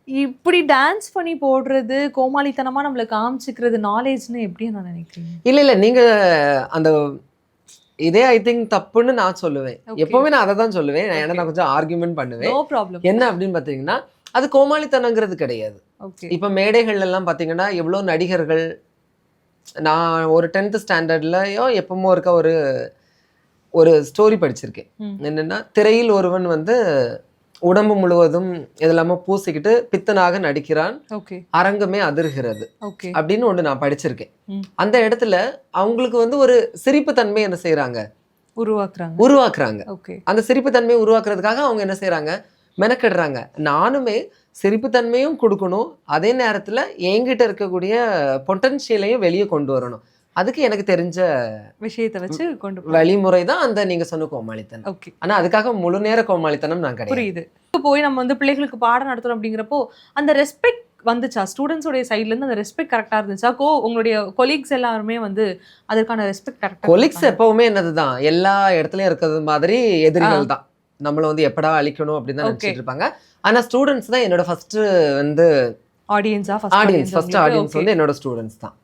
இப்படி டான்ஸ் பண்ணி போடுறது, கோமாளித்தனமா நம்மள காமிச்சுக்கிறது நாலேஜ்ன்னு எப்படி நான் நினைக்கிறீங்க? இல்ல நீங்க அந்த இதே ஐ திங்க் தப்புன்னு நான் சொல்லுவேன். ஓகே. எப்பவுமே நான் அததான் சொல்லுவேன். ஏன்னா ஓகே. நான் கொஞ்சம் ஆர்கியூமென்ட் பண்ணுவேன். No problem. என்ன அப்படின்னு பாத்தீங்கன்னா, அது கோமாளித்தனங்கிறது கிடையாது. ஓகே. இப்ப மேடைகள்ல எல்லாம் பாத்தீங்கன்னா, எவ்வளவு நடிகர்கள் நான் ஒரு 10th ஸ்டாண்டர்ட்லயோ எப்பமோ இருக்க ஒரு ஸ்டோரி படிச்சிருக்கேன். ம். என்னன்னா, திரையில் ஒருவன் வந்து உடம்பு முழுவதும் இதெல்லாம பூசிக்கிட்டு பித்தனாக நடிக்கிறான். ஓகே. அரங்கமே அதிர்கிறது. ஓகே. அப்படின்னு ஒண்ணு நான் படிச்சிருக்கேன். ம். அந்த இடத்துல அவங்களுக்கு வந்து ஒரு சிரிப்பு தன்மை என்ன செய்றாங்க? உருவாக்குறாங்க. ஓகே. அந்த சிரிப்பு தன்மையை உருவாக்குறதுக்காக அவங்க என்ன செய்றாங்க? மெனக்கெடுறாங்க. நானுமே சிரிப்பு தன்மையும் கொடுக்கணும். அதே நேரத்துல என்கிட்ட இருக்கக்கூடிய பொட்டன்ஷியலையும் வெளியே கொண்டு வரணும். அதுக்கு எனக்கு தெரிஞ்ச விஷயத்த வச்சு கொண்டு வழிமுறை தான் அந்த நீங்க சொன்ன கோமாளித்தனம். ஓகே. ஆனா அதுக்காக முழு நேர கோமாளித்தனம் நான் கிடையாது. புரியுது. போய் நம்ம வந்து பிள்ளைகளுக்கு பாடம் நடத்துறோம் அப்படிங்கிறப்போ அந்த ரெஸ்பெக்ட் வந்துச்சா? ஸ்டூடெண்ட்ஸோட சைடுல இருந்து அந்த ரெஸ்பெக்ட் கரெக்டா இருந்துச்சா? உங்களுடைய கொலீக்ஸ் எல்லாருமே வந்து அதற்கான ரெஸ்பெக்ட் கரெக்டா? கொலிக்ஸ் எப்பவுமே என்னதுதான், எல்லா இடத்துலயும் இருக்கிறது மாதிரி எதிரிகள் தான். நம்மள வந்து எப்படா அழிக்கணும் அப்படின்னு தான் நினைச்சிட்டு இருப்பாங்க. ஆனா ஸ்டூடெண்ட்ஸ் தான் என்னோட ஃபர்ஸ்ட் வந்து ஆடியன்ஸா? ஆடியன்ஸ் வந்து என்னோட ஸ்டூடெண்ட்ஸ் தான்.